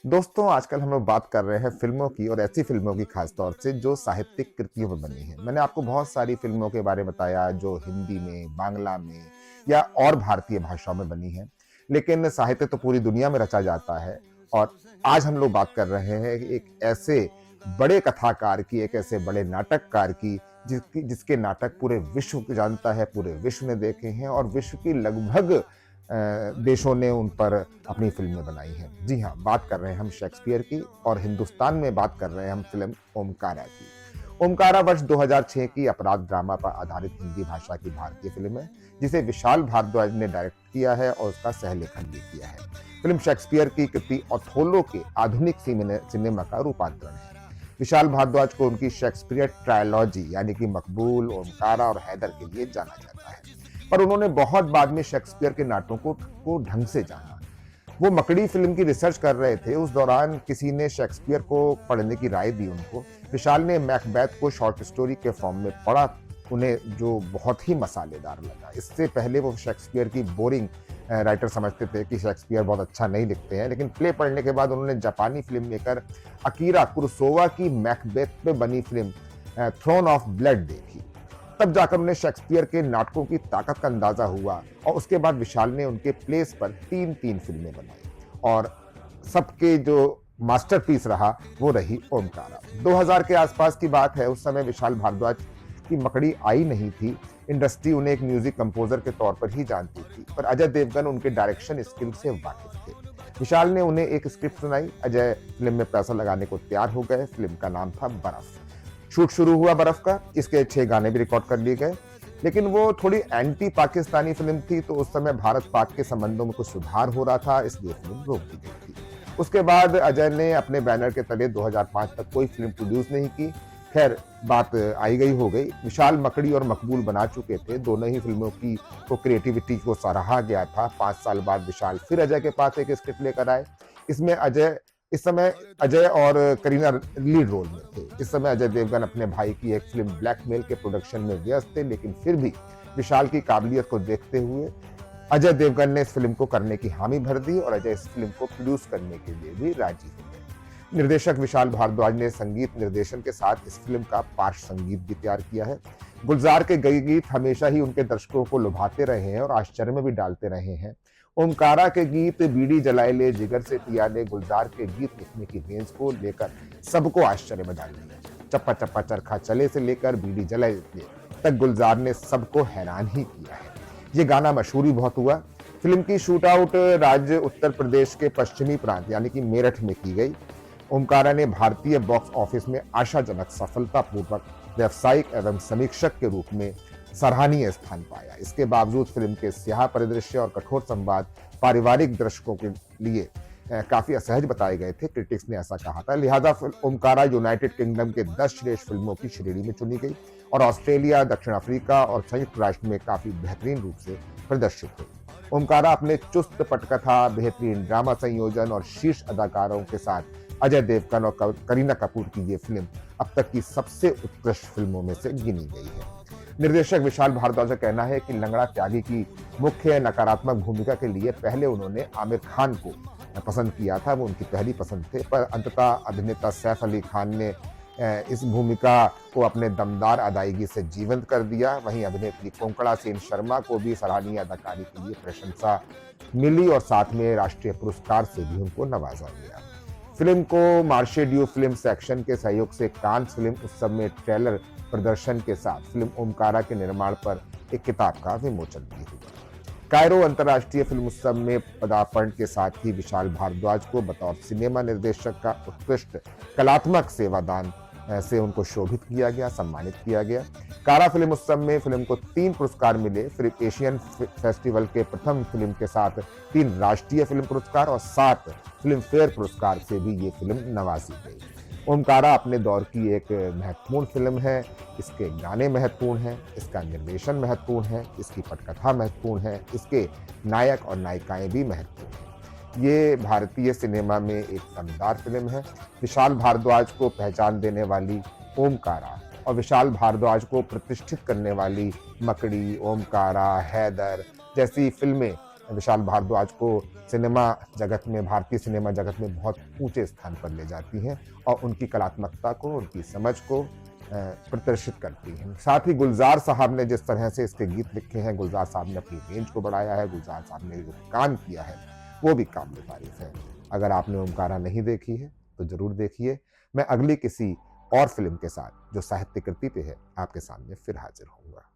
दोस्तों, आजकल हम लोग बात कर रहे हैं फ़िल्मों की और ऐसी फ़िल्मों की ख़ास तौर से जो साहित्यिक कृतियों में बनी हैं। मैंने आपको बहुत सारी फ़िल्मों के बारे में बताया जो हिंदी में, बांग्ला में या और भारतीय भाषाओं में बनी हैं। लेकिन साहित्य तो पूरी दुनिया में रचा जाता है और आज हम लोग बात कर रहे हैं एक ऐसे बड़े कथाकार की, एक ऐसे बड़े नाटककार की जिसके नाटक पूरे विश्व को जानता है, पूरे विश्व ने देखे हैं और विश्व की लगभग देशों ने उन पर अपनी फ़िल्में बनाई हैं। जी हाँ, बात कर रहे हैं हम शेक्सपियर की और हिंदुस्तान में बात कर रहे हैं हम फ़िल्म ओमकारा की। ओमकारा वर्ष 2006 की अपराध ड्रामा पर आधारित हिंदी भाषा की भारतीय फ़िल्म है, जिसे विशाल भारद्वाज ने डायरेक्ट किया है और उसका सह-लेखन भी किया है। फ़िल्म शेक्सपियर की कृति ओथेलो के आधुनिक सिनेमा का रूपांतरण है। विशाल भारद्वाज को उनकी शेक्सपियर ट्रायलॉजी यानी कि मकबूल, ओमकारा और हैदर के लिए जाना जाता है। पर उन्होंने बहुत बाद में शेक्सपियर के नाटकों को ढंग से जाना। वो मकड़ी फिल्म की रिसर्च कर रहे थे, उस दौरान किसी ने शेक्सपियर को पढ़ने की राय दी उनको। विशाल ने मैकबेथ को शॉर्ट स्टोरी के फॉर्म में पढ़ा, उन्हें जो बहुत ही मसालेदार लगा। इससे पहले वो शेक्सपियर की बोरिंग राइटर समझते थे कि शेक्सपियर बहुत अच्छा नहीं लिखते हैं, लेकिन प्ले पढ़ने के बाद उन्होंने जापानी फिल्म मेकर अकीरा कुरोसावा की मैकबेथ पे बनी फिल्म थ्रोन ऑफ ब्लड देखी। तब जाकर उन्हें शेक्सपियर के नाटकों की ताकत का अंदाजा हुआ और उसके बाद विशाल ने उनके प्लेस पर तीन तीन फिल्में बनाई और सबके जो मास्टरपीस रहा वो रही ओमकारा। 2000 के आसपास की बात है। उस समय विशाल भारद्वाज की मकड़ी आई नहीं थी। इंडस्ट्री उन्हें एक म्यूजिक कंपोजर के तौर पर ही जानती थी, पर अजय देवगन उनके डायरेक्शन स्किल से वाकिफ थे। विशाल ने उन्हें एक स्क्रिप्ट सुनाई। अजय फिल्म में पैसा लगाने को तैयार हो गए। फिल्म का नाम था बर्फ। शूट शुरू हुआ बर्फ का। इसके 6 गाने भी रिकॉर्ड कर लिए गए, लेकिन वो थोड़ी एंटी पाकिस्तानी फिल्म थी, तो उस समय भारत पाक के संबंधों में कुछ सुधार हो रहा था, इसलिए फिल्म रोक दी गई थी। उसके बाद अजय ने अपने बैनर के तले 2005 तक कोई फिल्म प्रोड्यूस नहीं की। खैर, बात आई गई हो गई। विशाल मकड़ी और मकबूल बना चुके थे। दोनों ही फिल्मों की को क्रिएटिविटी को सराहा गया था। 5 साल बाद विशाल फिर अजय के पास एक स्क्रिप्ट लेकर आए। इसमें अजय इस समय अजय और करीना लीड रोल में थे। इस समय अजय देवगन अपने भाई की एक फिल्म ब्लैकमेल के प्रोडक्शन में व्यस्त थे, लेकिन फिर भी विशाल की काबिलियत को देखते हुए अजय देवगन ने इस फिल्म को करने की हामी भर दी और अजय इस फिल्म को प्रोड्यूस करने के लिए भी राजी हो गए। निर्देशक विशाल भारद्वाज ने संगीत निर्देशन के साथ इस फिल्म का पार्श्व संगीत भी तैयार किया है। गुलजार के कई गीत हमेशा ही उनके दर्शकों को लुभाते रहे हैं और आश्चर्य में भी डालते रहे हैं। ओमकारा के गीत बीड़ी जलाए ले जिगर से पिया ने गुलजार के गीत लिखने की रेंज को लेकर सबको आश्चर्य में डाल दिया। चप्पा चप्पा चरखा चले से लेकर बीड़ी जलाए ले तक गुलजार ने सबको हैरान ही किया है। ये गाना मशहूर भी बहुत हुआ। फिल्म की शूट आउट राज्य उत्तर प्रदेश के पश्चिमी प्रांत यानी कि मेरठ में की गई। ओमकारा ने भारतीय बॉक्स ऑफिस में आशाजनक सफलतापूर्वक व्यावसायिक एवं समीक्षक के रूप में सराहनीय स्थान पाया। इसके बावजूद फिल्म के स्याह परिदृश्य और कठोर संवाद पारिवारिक दर्शकों के लिए काफी असहज बताए गए थे। क्रिटिक्स ने ऐसा कहा था। लिहाजा ओमकारा यूनाइटेड किंगडम के 10 श्रेष्ठ फिल्मों की श्रेणी में चुनी गई और ऑस्ट्रेलिया, दक्षिण अफ्रीका और संयुक्त राष्ट्र में काफी बेहतरीन रूप से प्रदर्शित हुई। ओमकारा अपने चुस्त पटकथा, बेहतरीन ड्रामा संयोजन और शीर्ष अदाकारों के साथ अजय देवगन और करीना कपूर की ये फिल्म अब तक की सबसे उत्कृष्ट फिल्मों में से गिनी गई है। निर्देशक विशाल भारद्वाज का कहना है कि लंगड़ा त्यागी की मुख्य नकारात्मक भूमिका के लिए पहले उन्होंने आमिर खान को पसंद किया था, वो उनकी पहली पसंद थे, पर अंततः अभिनेता सैफ अली खान ने इस भूमिका को अपने दमदार अदायगी से जीवंत कर दिया। वहीं अभिनेत्री कोंकणा सेन शर्मा को भी सराहनीय अदाकारी के लिए प्रशंसा मिली और साथ में राष्ट्रीय पुरस्कार से भी उनको नवाजा गया। फिल्म को मार्शेड्यू फिल्म सेक्शन के सहयोग से कांस फिल्म उत्सव में ट्रेलर प्रदर्शन के साथ फिल्म ओमकारा के निर्माण पर एक किताब का विमोचन भी हुआ। कायरो अंतर्राष्ट्रीय फिल्म उत्सव में पदार्पण के साथ ही विशाल भारद्वाज को बतौर सिनेमा निर्देशक का उत्कृष्ट कलात्मक सेवादान से उनको शोभित किया गया, सम्मानित किया गया। कारा फिल्म उत्सव में फिल्म को 3 पुरस्कार मिले। फिल्म एशियन फेस्टिवल के प्रथम फिल्म के साथ 3 राष्ट्रीय फिल्म पुरस्कार और 7 फिल्म फेयर पुरस्कार से भी ये फिल्म नवाजी गई। ओमकारा अपने दौर की एक महत्वपूर्ण फिल्म है। इसके गाने महत्वपूर्ण हैं, इसका निर्देशन महत्वपूर्ण है, इसकी पटकथा महत्वपूर्ण है, इसके नायक और नायिकाएं भी महत्वपूर्ण हैं। ये भारतीय सिनेमा में एक दमदार फिल्म है। विशाल भारद्वाज को पहचान देने वाली ओमकारा और विशाल भारद्वाज को प्रतिष्ठित करने वाली मकड़ी, ओमकारा, हैदर जैसी फिल्में विशाल भारद्वाज को सिनेमा जगत में, भारतीय सिनेमा जगत में बहुत ऊंचे स्थान पर ले जाती हैं और उनकी कलात्मकता को, उनकी समझ को प्रदर्शित करती हैं। साथ ही गुलजार साहब ने जिस तरह से इसके गीत लिखे हैं, गुलजार साहब ने अपनी रेंज को बढ़ाया है, गुलजार साहब ने जो काम किया है वो भी काबिल तारीफ है। अगर आपने ओमकारा नहीं देखी है तो जरूर देखिए। मैं अगली किसी और फिल्म के साथ जो साहित्य कृति पे है आपके सामने फिर हाजिर होऊंगा।